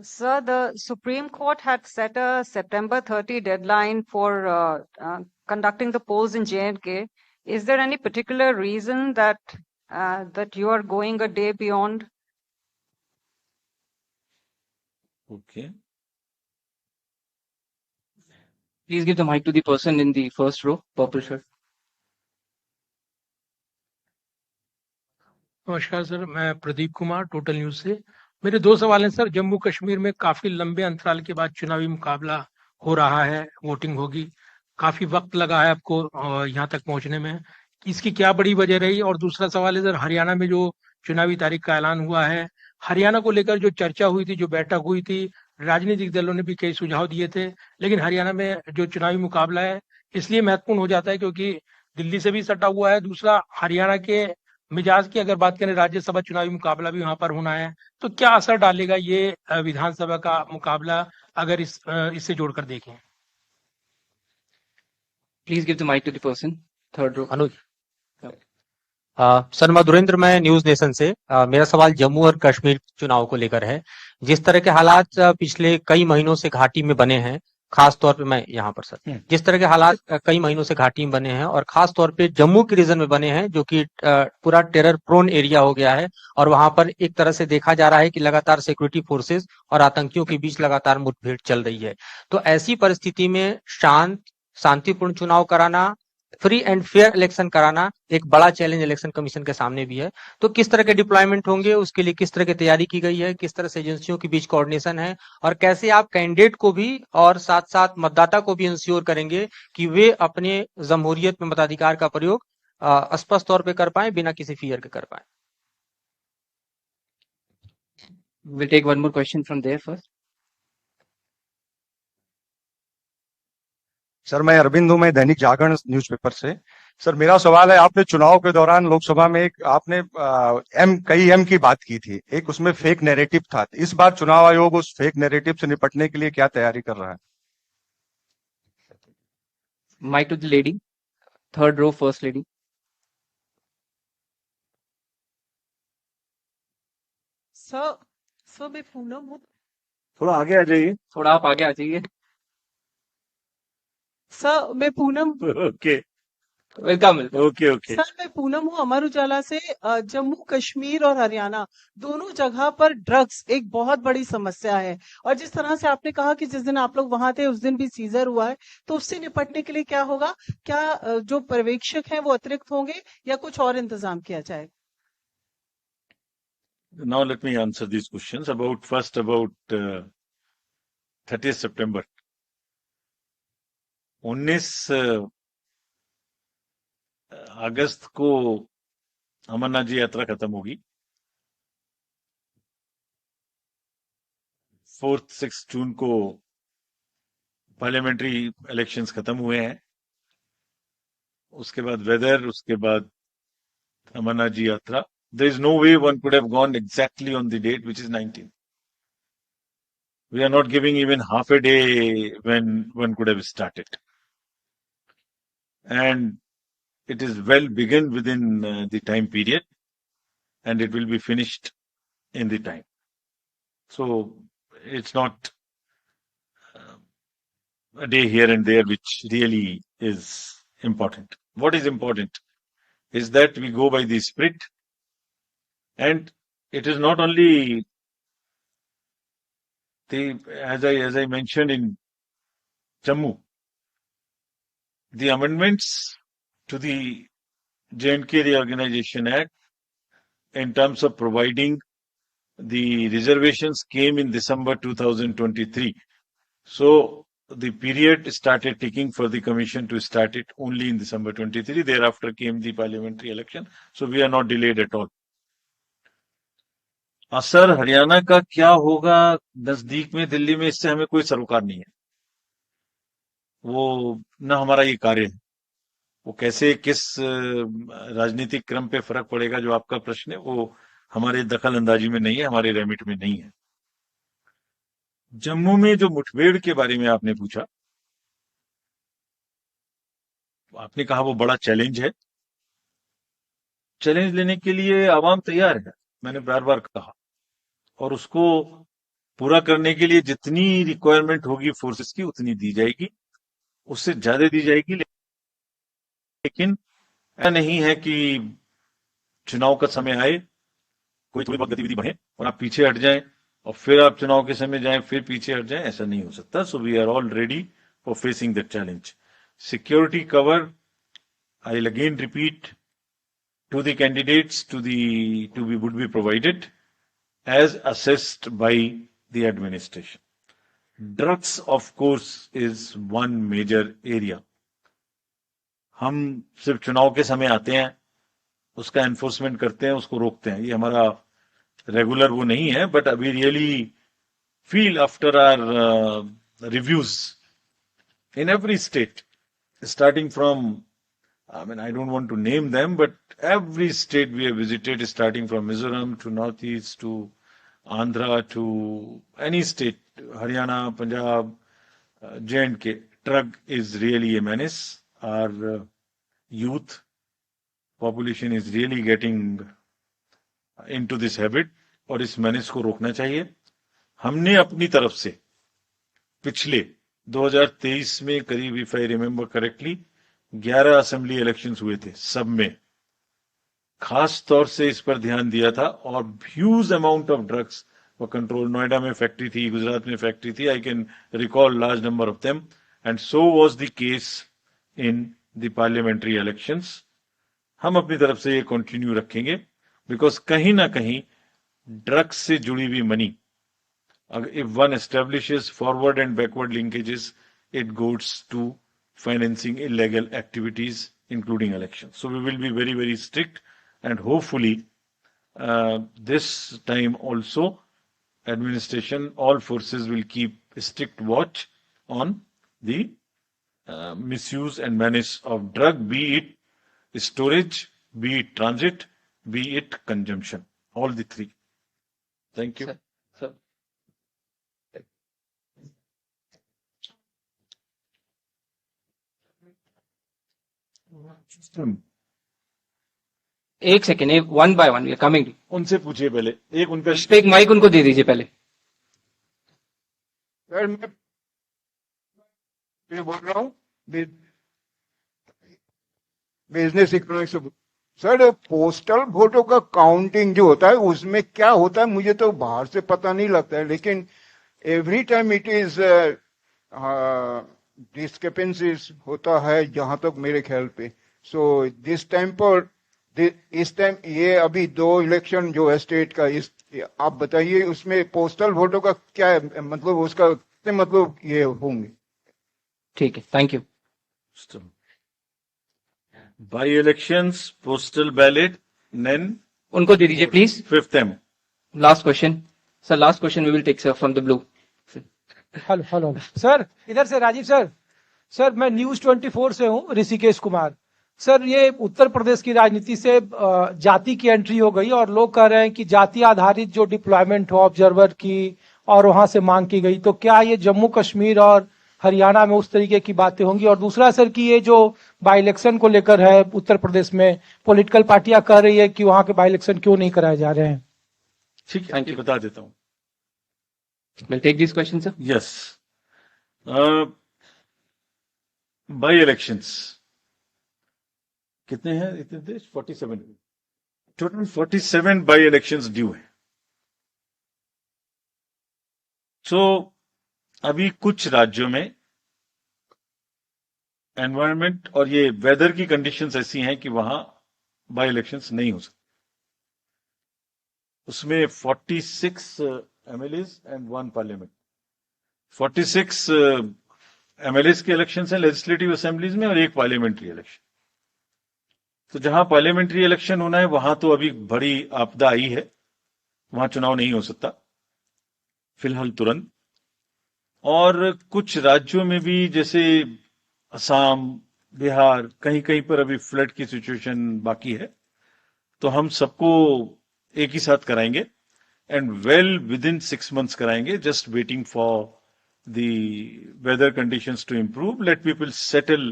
Sir, the Supreme Court had set a September 30 deadline for conducting the polls in J&K. Is there any particular reason that you are going a day beyond? Okay. Please give the mic to the person in the 1st row, purple shirt. नमस्कार sir, मैं Pradeep Kumar, total news से. मेरे 2 सवाल हैं sir. Jammu Kashmir में काफी लंबे अंतराल के बाद चुनावी मुकाबला हो रहा है, वोटिंग होगी, काफी वक्त लगा है आपको यहाँ तक पहुंचने में, इसकी क्या बड़ी वजह रही? और दूसरा सवाल है सर, हरियाणा में जो चुनावी तारीख का ऐलान हुआ है, हरियाणा को लेकर जो चर्चा हुई थी, जो बैठक हुई थी, राजनीतिक दलों ने भी कई सुझाव दिए थे, लेकिन हरियाणा में जो चुनावी मुकाबला है इसलिए महत्वपूर्ण हो जाता है क्योंकि दिल्ली से भी सटा हुआ है. दूसरा, हरियाणा के मिजाज की अगर बात करें, राज्यसभा चुनावी मुकाबला भी वहां पर होना है, तो क्या असर डालेगा ये विधानसभा का मुकाबला अगर इससे जोड़कर देखें? Please give the mic to the person, 3rd row. Anuj. Sir, Madhurendra, मैं न्यूज नेशन से. मेरा सवाल जम्मू और कश्मीर चुनाव को लेकर है. जिस तरह के हालात पिछले कई महीनों से घाटी में बने हैं, खास तौर पे मैं यहाँ पर सर जिस तरह के हालात कई महीनों से घाटी में बने हैं और खास तौर पे जम्मू के रीजन में बने हैं जो कि पूरा टेरर प्रोन एरिया हो गया है और वहां पर एक तरह से देखा जा रहा है कि लगातार सिक्योरिटी फोर्सेस और आतंकियों के बीच लगातार मुठभेड़ चल रही है। तो ऐसी परिस्थिति में शांतिपूर्ण चुनाव कराना, फ्री एंड फेयर इलेक्शन कराना एक बड़ा चैलेंज इलेक्शन कमीशन के सामने भी है। तो किस तरह के डिप्लॉयमेंट होंगे, उसके लिए किस तरह की तैयारी की गई है, किस तरह से एजेंसियों के बीच कोऑर्डिनेशन है और कैसे आप कैंडिडेट को भी और साथ साथ मतदाता को भी इंश्योर करेंगे कि वे अपने जमहूरियत में मताधिकार का प्रयोग स्पष्ट तौर पे कर पाए बिना किसी फियर के कर पाए। We'll take one more question from there first. Sir मैं अरविंद हूं, मैं दैनिक जागरण न्यूज़पेपर से। सर मेरा सवाल है, आपने चुनाव के दौरान लोकसभा में आपने कई एम की बात की थी, एक उसमें फेक नैरेटिव था। इस बार चुनाव आयोग उस फेक नैरेटिव से निपटने के लिए क्या तैयारी कर रहा है? Mic to the lady, third row, first lady. Sir मैं पूनम हूँ। थोड़ा आगे आ जाइए। थोड़ा आप आगे आ जाइए। सर मैं Poonam. Okay welcome. Okay okay. Sir मैं पूनम हूँ अमर उजाला से। जम्मू कश्मीर और हरियाणा दोनों जगह पर ड्रग्स एक बहुत बड़ी समस्या है और जिस तरह से आपने कहा कि जिस दिन आप लोग वहां थे उस दिन भी सीजर हुआ है, तो उससे निपटने के लिए क्या होगा? क्या जो पर्यवेक्षक हैं वो अतिरिक्त होंगे या कुछ और इंतजाम किया जाएगा? Now let me answer these questions. About 30th September. 19 अगस्त को अमरनाथ जी यात्रा खत्म होगी। 4-6 जून को पार्लियामेंट्री इलेक्शंस खत्म हुए हैं। उसके बाद वेदर, उसके बाद अमरनाथ जी यात्रा। There is no way one could have gone exactly on the date, which is 19th. We are not giving even half a day when one could have started. And it is well begun within the time period and it will be finished in the time. So it's not a day here and there which really is important. What is important is that we go by the spirit. And it is not only as I mentioned in Jammu, the amendments to the J&K Reorganization Act in terms of providing the reservations came in December 2023. So the period started ticking for the commission to start it only in December 23. Thereafter came the parliamentary election. So we are not delayed at all. असर हरियाणा का क्या होगा नजदीक में दिल्ली में, इससे हमें कोई सरोकार नहीं है। वो न हमारा ये कार्य है। वो कैसे किस राजनीतिक क्रम पे फर्क पड़ेगा जो आपका प्रश्न है, वो हमारे दखल अंदाजी में नहीं है, हमारे रेमिट में नहीं है। जम्मू में जो मुठभेड़ के बारे में आपने पूछा, आपने कहा वो बड़ा चैलेंज है। चैलेंज लेने के लिए आवाम तैयार है, मैंने बार बार कहा, और उसको पूरा करने के लिए जितनी रिक्वायरमेंट होगी फोर्सेस की उतनी दी जाएगी, उससे ज्यादा दी जाएगी। लेकिन ऐसा नहीं है कि चुनाव का समय आए, कोई थोड़ी बहुत गतिविधि बढ़े और आप पीछे हट जाएं और फिर आप चुनाव के समय जाएं फिर पीछे हट जाएं, ऐसा नहीं हो सकता। So we are all ready for facing that challenge. Security cover, I will again repeat, to the candidates would be provided as assessed by the administration. Drugs, of course, is one major area. हम सिर्फ चुनाव के समय आते हैं, उसका enforcement करते हैं, उसको रोकते हैं, ये हमारा रेगुलर वो नहीं है। बट अभी really feel after our reviews in every state, starting from I don't want to name them, but every state we have visited, starting from Mizoram to Northeast to Andhra to any state, Haryana, Punjab, J&K, drug is really a menace. Our youth population is really getting into this habit और इस menace को रोकना चाहिए। हमने अपनी तरफ से पिछले 2023 में करीब, if I remember correctly, 11 assembly elections हुए थे, सब में खास तौर से इस पर ध्यान दिया था और ह्यूज अमाउंट ऑफ ड्रग्स व कंट्रोल. नोएडा में फैक्ट्री थी, गुजरात में फैक्ट्री थी, I can recall large number of them, and so was the case in the parliamentary elections. हम अपनी तरफ से ये कंटिन्यू रखेंगे, बिकॉज कहीं ना कहीं ड्रग्स से जुड़ी हुई money, if one establishes forward and backward linkages, it goes to financing illegal activities, including elections. So we will be very, very strict, and hopefully this time also administration, all forces will keep a strict watch on the misuse and menace of drug, be it storage, be it transit, be it consumption, all the three. Thank you. Sir. एक second, one by one we are coming. उनसे पूछिए पहले, एक उनका एक mic उनको दे दीजिए पहले. सर मैं बोल रहा हूँ बिजनेस इकोनॉमिक्स. सर पोस्टल वोटों का काउंटिंग जो होता है उसमें क्या होता है मुझे तो बाहर से पता नहीं लगता है, लेकिन every time it is discrepancies होता है जहां तक मेरे ख्याल पे. सो दिस टाइम पर इस टाइम ये अभी 2 इलेक्शन जो है स्टेट का, इस आप बताइए उसमें पोस्टल वोटों का क्या है, मतलब उसका मतलब ये होंगे. ठीक है, thank you. By elections, postal ballot, then उनको दे दीजिए please. 5th M. Last question sir, last question we will take sir from the blue. Hello sir, इधर से राजीव सर. सर मैं न्यूज 24 से हूँ, ऋषिकेश कुमार. सर ये उत्तर प्रदेश की राजनीति से जाति की एंट्री हो गई और लोग कह रहे हैं कि जाति आधारित जो डिप्लॉयमेंट हो ऑब्जर्वर की और वहां से मांग की गई, तो क्या ये जम्मू कश्मीर और हरियाणा में उस तरीके की बातें होंगी? और दूसरा सर कि ये जो बाई इलेक्शन को लेकर है उत्तर प्रदेश में, पॉलिटिकल पार्टियां कह रही है कि वहां के बाई इलेक्शन क्यों नहीं कराए जा रहे हैं? ठीक है, बता देता हूँ. We'll take these questions, sir. Yes. By elections कितने हैं इतने देश? 47. टोटल 47 बाई इलेक्शंस ड्यू है. सो अभी कुछ राज्यों में एनवायरनमेंट और ये वेदर की कंडीशंस ऐसी हैं कि वहां बाई इलेक्शंस नहीं हो सकते. उसमें 46 MLAs एंड 1 पार्लियामेंट. 46 MLAs के इलेक्शन हैं लेजिस्लेटिव असेंबलीज में और 1 पार्लियामेंट्री इलेक्शन. तो जहां पार्लियामेंट्री इलेक्शन होना है वहां तो अभी बड़ी आपदा आई है, वहां चुनाव नहीं हो सकता फिलहाल तुरंत. और कुछ राज्यों में भी जैसे असम, बिहार, कहीं कहीं पर अभी फ्लड की सिचुएशन बाकी है. तो हम सबको एक ही साथ कराएंगे and well within 6 months कराएंगे, just waiting for the weather conditions to improve. Let people settle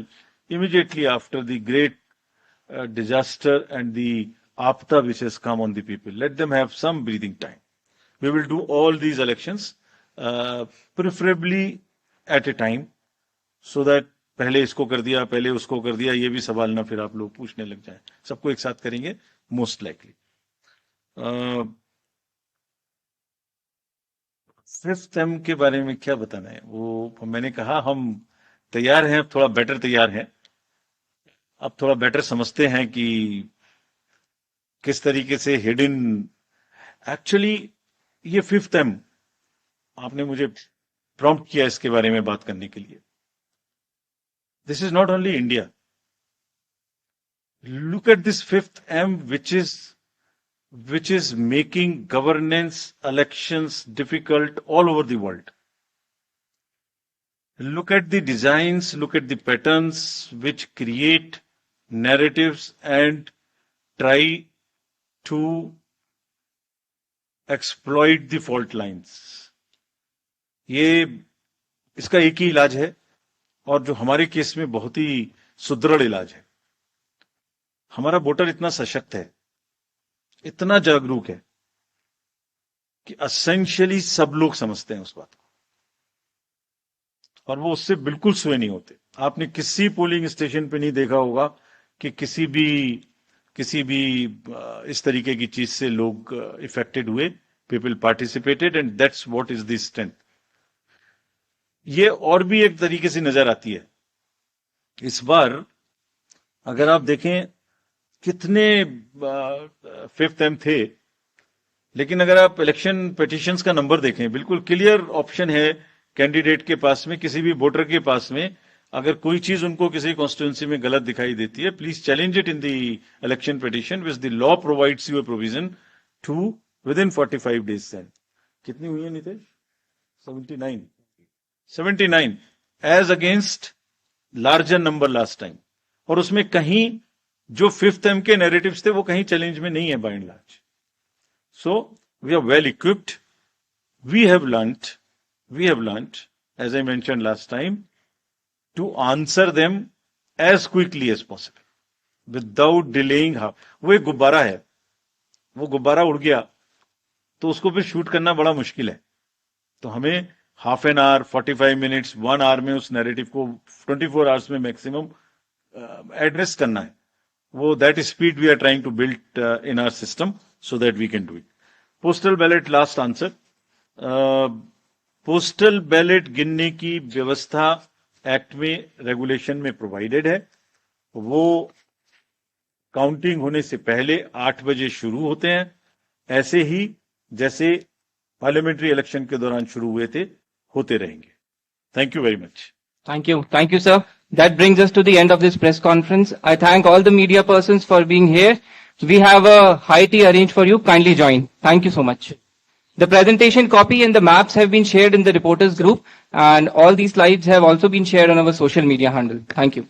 immediately after the great disaster and the apta which has come on the people. Let them have some breathing time. We will do all these elections preferably at a time so that पहले इसको कर दिया, पहले उसको कर दिया, ये भी सवाल ना फिर आप लोग पूछने लग जाएं. सबको एक साथ करेंगे मोस्ट लाइकली. 5th M के बारे में क्या बताना है, वो मैंने कहा हम तैयार हैं, थोड़ा बेटर तैयार हैं. अब थोड़ा बेटर समझते हैं कि किस तरीके से हिडन. एक्चुअली ये 5th M आपने मुझे प्रॉम्प्ट किया इसके बारे में बात करने के लिए. This is not only India. Look at this 5th M which is making governance, elections difficult all over the world. Look at the designs, look at the patterns which create narratives and try to exploit the fault lines. ये इसका एक ही इलाज है और जो हमारे case में बहुत ही सुदृढ़ इलाज है. हमारा वोटर इतना सशक्त है, इतना जागरूक है कि असेंशियली सब लोग समझते हैं उस बात को. और वो उससे बिल्कुल स्वय नहीं होते। आपने किसी पोलिंग स्टेशन पे नहीं देखा होगा कि किसी भी इस तरीके की चीज से लोग इफेक्टेड हुए। People participated and that's what is the strength. ये और भी एक तरीके से नजर आती है इस बार। अगर आप देखें कितने 5th एम थे, लेकिन अगर आप इलेक्शन पिटिशंस का नंबर देखें, बिल्कुल क्लियर ऑप्शन है कैंडिडेट के पास में, किसी भी वोटर के पास में। अगर कोई चीज उनको किसी कॉन्स्टिट्यूंसी में गलत दिखाई देती है, please challenge it in the election petition which the law provides you a provision to within 45 days send. कितनी हुई है Nitish? 79 as against larger number last time. और उसमें कहीं जो 5th एम के नैरेटिव्स थे वो कहीं चैलेंज में नहीं है by and large. So we are well equipped. We have learnt, as I mentioned last time, to answer them as quickly as possible, without delaying. वो एक गुब्बारा है, वो गुब्बारा उड़ गया तो उसको फिर शूट करना बड़ा मुश्किल है। तो हमें half an hour, 45 minutes, 1 hour में उस नैरेटिव को 24 आवर्स में मैक्सिमम एड्रेस करना है। वो that speed we are trying to build in our system so that we can do it. Postal ballot, last answer. Postal ballot गिनने की व्यवस्था एक्ट में, रेगुलेशन में प्रोवाइडेड है। वो काउंटिंग होने से पहले 8 बजे शुरू होते हैं, ऐसे ही जैसे पार्लियामेंट्री इलेक्शन के दौरान शुरू हुए थे, होते रहेंगे। Thank you very much. Thank you, sir. That brings us to the end of this press conference. I thank all the media persons for being here. We have a high tea arranged for you. Kindly join. Thank you so much. The presentation copy and the maps have been shared in the reporters group, and all these slides have also been shared on our social media handle. Thank you.